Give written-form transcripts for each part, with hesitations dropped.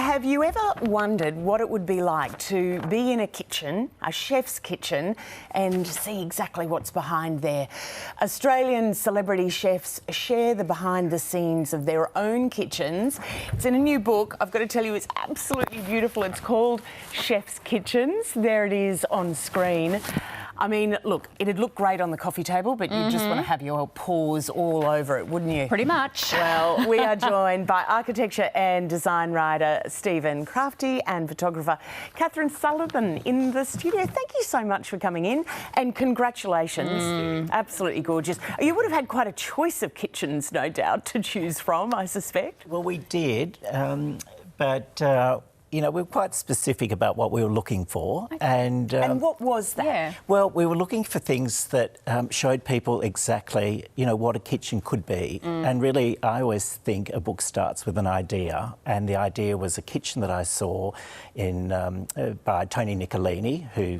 Have you ever wondered what it would be like to be in a kitchen, a chef's kitchen, and see exactly what's behind there? Australian celebrity chefs share the behind the scenes of their own kitchens. It's in a new book. I've got to tell you, it's absolutely beautiful. It's called Chef's Kitchens. There it is on screen. I mean, look, it'd look great on the coffee table, but you'd just want to have your paws all over it, wouldn't you? Pretty much. Well, we are joined by architecture and design writer Stephen Crafti and photographer Catherine Sutherland in the studio. Thank you so much for coming in, and congratulations. Absolutely gorgeous. You would have had quite a choice of kitchens, no doubt, to choose from, I suspect. Well, we did, but you know, we were quite specific about what we were looking for. Okay. And what was that? Yeah. Well, we were looking for things that showed people exactly, you know, what a kitchen could be. And really, I always think a book starts with an idea, and the idea was a kitchen that I saw in by Tony Nicolini, who,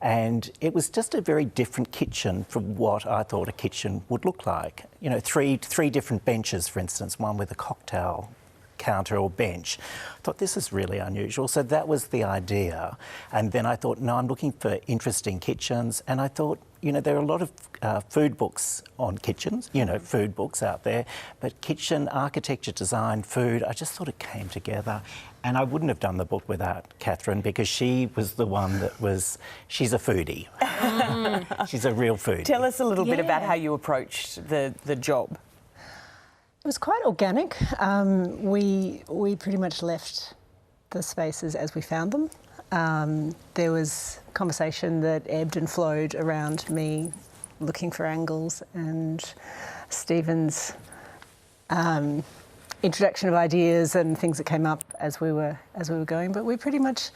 and it was just a very different kitchen from what I thought a kitchen would look like. You know, three different benches, for instance, one with a cocktail counter or bench. I thought, this is really unusual. So that was the idea. And then I thought, no, I'm looking for interesting kitchens. And I thought, you know, there are a lot of food books on kitchens, you know, food books out there, but kitchen, architecture, design, food, I just thought it came together. And I wouldn't have done the book without Catherine, because she was the one that was, she's a foodie. She's a real foodie. Tell us a little bit about how you approached the job. It was quite organic. We pretty much left the spaces as we found them. There was conversation that ebbed and flowed around me looking for angles, and Stephen's introduction of ideas and things that came up as we were going. But we pretty much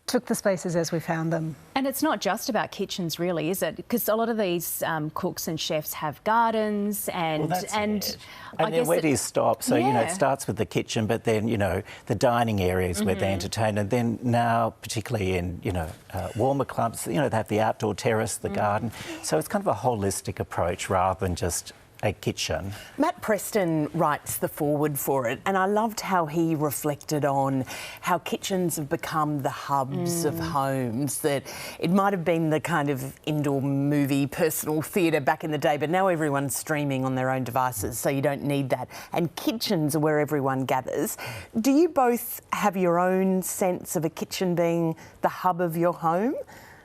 took the spaces as we found them. And it's not just about kitchens, really, is it? Because a lot of these cooks and chefs have gardens, and well, and I guess where do you stop? So, you know, it starts with the kitchen, but then, you know, the dining areas where they entertain, and then now, particularly in, you know, warmer clubs, you know, they have the outdoor terrace, the garden. So it's kind of a holistic approach rather than just a kitchen. Matt Preston writes the foreword for it, and I loved how he reflected on how kitchens have become the hubs of homes, that it might have been the kind of indoor movie personal theatre back in the day, but now everyone's streaming on their own devices, so you don't need that. And kitchens are where everyone gathers. Do you both have your own sense of a kitchen being the hub of your home?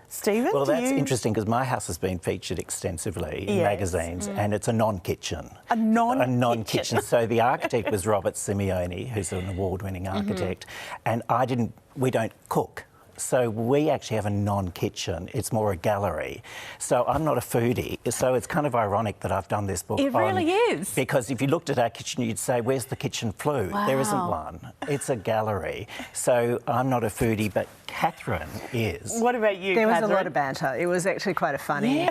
Stephen, well, that's interesting, because my house has been featured extensively in magazines, and it's a non-kitchen. A non-kitchen. A non-kitchen. So the architect was Robert Simeone, who's an award-winning architect, and we don't cook. So we actually have a non-kitchen. It's more a gallery. So I'm not a foodie. So it's kind of ironic that I've done this book. It really is. Because if you looked at our kitchen, you'd say, where's the kitchen flue? Wow. There isn't one. It's a gallery. So I'm not a foodie, but Catherine is. What about you, There was Catherine? a lot of banter. It was actually quite a funny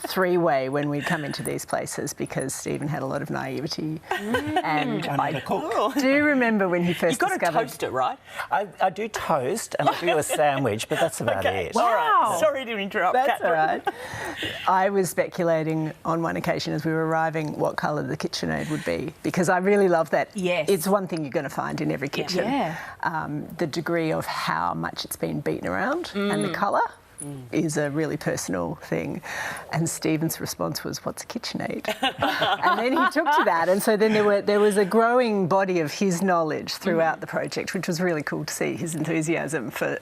three-way when we'd come into these places, because Stephen had a lot of naivety. And I'm not a cook. do remember when he first You've got to discovered... toast it, right? I do toast and I do a sandwich, but that's about it. All right. Sorry to interrupt, That's all Catherine. right. I was speculating on one occasion as we were arriving what colour the KitchenAid would be, because I really love that. Yes. It's one thing you're going to find in every kitchen. Yeah. The degree of how much it's been beaten around and the colour is a really personal thing. And Stephen's response was, what's a KitchenAid? And then he took to that. And so then there was a growing body of his knowledge throughout the project, which was really cool to see his enthusiasm for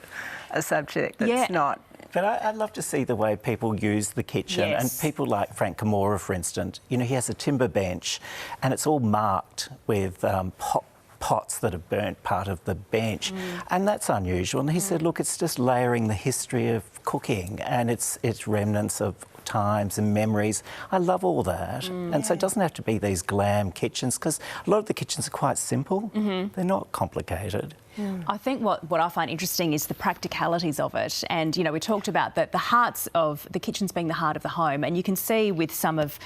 a subject that's not... But I'd love to see the way people use the kitchen. Yes. And people like Frank Camorra, for instance, you know, he has a timber bench and it's all marked with pots that have burnt part of the bench, and that's unusual. And he said, look, it's just layering the history of cooking, and it's remnants of times and memories. I love all that. And so it doesn't have to be these glam kitchens, because a lot of the kitchens are quite simple. They're not complicated. I think what I find interesting is the practicalities of it. And, you know, we talked about the hearts of the kitchens being the heart of the home, and you can see with some of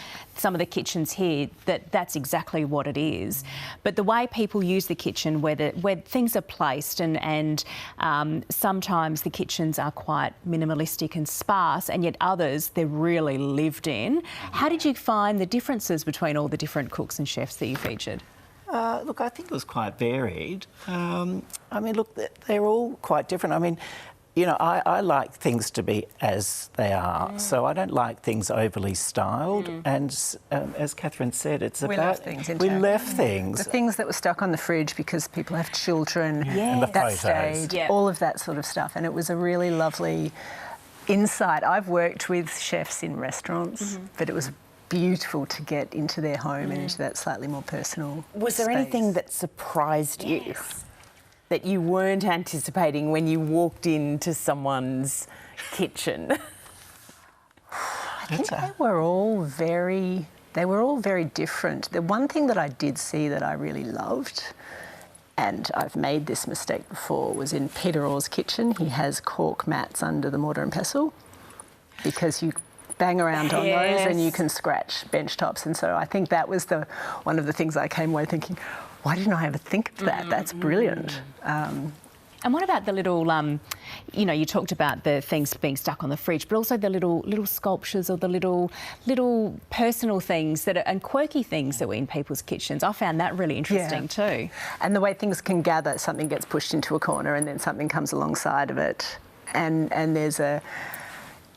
the kitchens here that that's exactly what it is. But the way people use the kitchen, where things are placed, and sometimes the kitchens are quite minimalistic and sparse, and yet others they're really lived in. How did you find the differences between all the different cooks and chefs that you featured? Look, I think it was quite varied. I mean, look, they're all quite different. I mean, you know, I like things to be as they are, so I don't like things overly styled. And as Catherine said, it's We about... left things intact. We left things. The things that were stuck on the fridge because people have children, And the that photos. stayed, Yeah. all of that sort of stuff. And it was a really lovely insight. I've worked with chefs in restaurants, but it was beautiful to get into their home and into that slightly more personal Was there space. anything that surprised you that you weren't anticipating when you walked into someone's kitchen? I think they were all very different. The one thing that I did see that I really loved, and I've made this mistake before, was in Peter Orr's kitchen. He has cork mats under the mortar and pestle because you bang around on those and you can scratch bench tops. And so I think that was one of the things I came away thinking, why didn't I ever think of that? That's brilliant. And what about the little, you know, you talked about the things being stuck on the fridge, but also the little sculptures or the little personal things that are, and quirky things that were in people's kitchens. I found that really interesting too. And the way things can gather, something gets pushed into a corner and then something comes alongside of it. And there's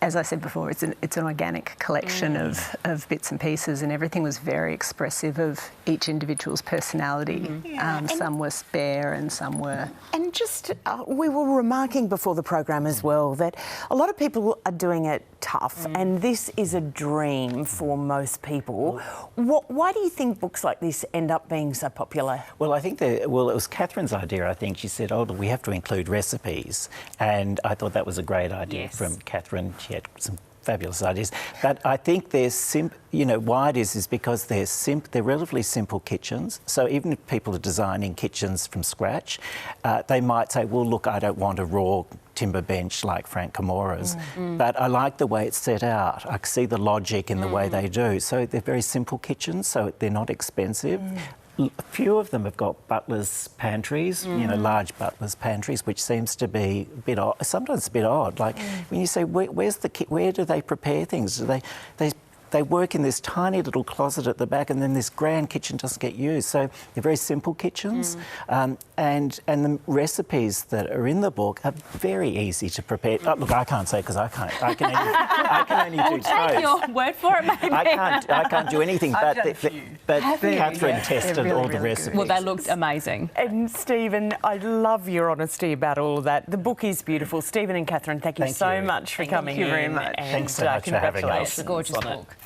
as I said before, it's an organic collection of bits and pieces, and everything was very expressive of each individual's personality. Some were spare and some were... And just, we were remarking before the program as well that a lot of people are doing it tough, and this is a dream for most people. Why do you think books like this end up being so popular? Well, I think it was Catherine's idea, I think. She said, oh, we have to include recipes. And I thought that was a great idea from Catherine. She had some fabulous ideas. But I think why it is because they're relatively simple kitchens. So even if people are designing kitchens from scratch, they might say, well, look, I don't want a raw timber bench like Frank Camora's, but I like the way it's set out. I see the logic in the way they do. So they're very simple kitchens, so they're not expensive. A few of them have got butler's pantries, you know, large butler's pantries, which seems to be a bit odd, sometimes a bit odd. Like when you say, where do they prepare things? Do they work in this tiny little closet at the back, and then this grand kitchen doesn't get used. So they're very simple kitchens, and the recipes that are in the book are very easy to prepare. Oh, look, I can't say because I can only do toast. Take your word for it, maybe. I can't do anything. But Catherine tested really, all the really recipes. Well, they looked amazing. And Stephen, I love your honesty about all of that. The book is beautiful. Stephen and Catherine, thank you so much for coming in. Thank you very much. Thanks so much for having us. It's a gorgeous book.